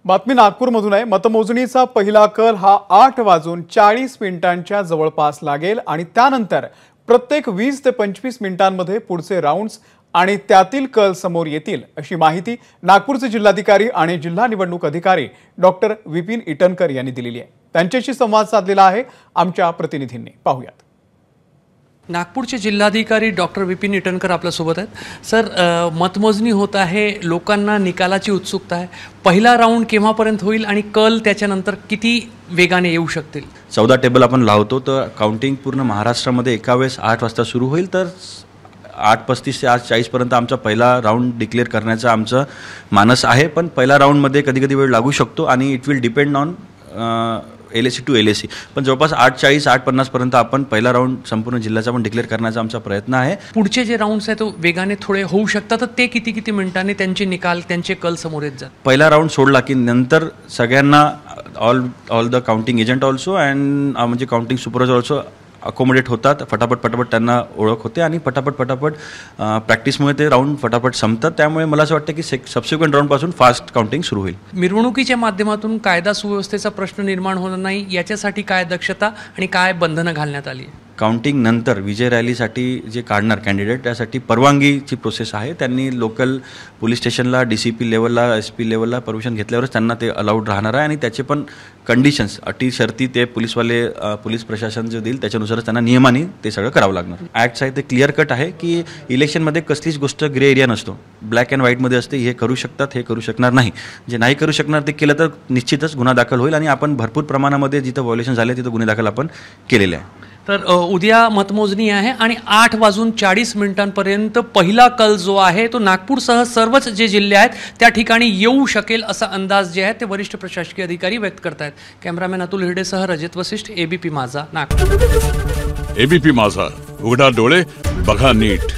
बातमी नागपूरमधून आहे। मतमोजणीचा पहिला कल हा 8:40 जवळपास लागेल आणि त्यानंतर प्रत्येक 20 ते 25 मिनिटांमध्ये पुढचे राउंड्स आणि त्यातील कल समोर येतील अशी माहिती नागपूरचे जिल्हाधिकारी आणि जिल्हा निवडणूक अधिकारी डॉक्टर विपिन इटनकर यांनी दिलेली आहे। त्यांच्याशी संवाद साधलेला आहे आमच्या प्रतिनिधींनी। पाहूयात। नागपूरचे जिल्हाधिकारी डॉक्टर विपिन इटनकर आपल्या सोबत आहेत। सर, मतमोजणी होत आहे, लोकांना निकालाची उत्सुकता आहे। पहिला राउंड केव्हापर्यंत होईल आणि कल त्याच्यानंतर किती वेगाने येऊ शकतील? 14 टेबल आपण लावतो तर काउंटिंग पूर्ण महाराष्ट्रामध्ये एका वेळेस 8 वाजता सुरू होईल। तर 8:35 ते 8:40 पर्यंत आमचा पहिला राउंड डिक्लेअर करण्याचा आमचं मानस आहे। पण पहिला राउंडमध्ये कधी-कधी वेळ लागू शकतो आणि it will depend on LAC to LAC। पण जवळपास 8:40 8:50 पर्यंत आपण पहिला राउंड संपूर्ण जिल्ह्याचा पण डिक्लेअर करण्याचा आमचा प्रयत्न आहे। पुढचे जे राउंड्स आहेत तो वेगाने थोडे होऊ शकतात, तर ते किती मिनिटांनी त्यांचे निकाल त्यांचे कल समोर येत जातात? पहिला राउंड सोडला की नंतर सगळ्यांना all the counting agent also and म्हणजे काउंटिंग सुपरवायझर ऑल्सो अकोमोडेट होतात। फटाफट त्यांना ओळख होते आणि फटाफट प्रॅक्टिसमुळे ते राऊंड फटाफट संपतात। त्यामुळे मला असं वाटतं की सबसिक्वेंट राऊंडपासून फास्ट काउंटिंग सुरू होईल। मिरवणुकीच्या माध्यमातून कायदा सुव्यवस्थेचा प्रश्न निर्माण होणार नाही याच्यासाठी काय दक्षता आणि काय बंधनं घालण्यात आली? काउंटिंग नंतर विजय रॅलीसाठी जे काढणार कॅन्डिडेट त्यासाठी परवानगीची प्रोसेस आहे। त्यांनी लोकल पोलीस स्टेशनला DCP लेवलला SP लेवलला परमिशन घेतल्यावरच त्यांना ते अलाउड राहणार आहे आणि त्याचे पण कंडिशन्स अटी शर्ती ते पोलीस प्रशासन जे देईल त्याच्यानुसारच त्यांना नियमाने ते सगळं करावं लागणार। ॲक्ट्स आहे ते क्लिअर कट आहे की इलेक्शनमध्ये कसलीच गोष्ट ग्रे एरिया नसतो, ब्लॅक अँड व्हाईटमध्ये असते। हे करू शकतात, हे करू शकणार नाही। जे नाही करू शकणार ते केलं तर निश्चितच गुन्हा दाखल होईल आणि आपण भरपूर प्रमाणामध्ये जिथं व्हायोलेशन झाले तिथं गुन्हे दाखल आपण केलेले आहे। तर उद्या मतमोजणी आहे आणि 8:40 पहिला कल जो आहे तो नागपूरसह सर्वच जे जिल्हे आहेत त्या ठिकाणी येऊ शकेल असा अंदाज जे आहे ते वरिष्ठ प्रशासकीय अधिकारी व्यक्त करतायत। कॅमेरामॅन अतुल हिरडेसह रजत वसिष्ठ, ABP माझा, नागपूर। ABP माझा, उघडा डोळे बघा नीट।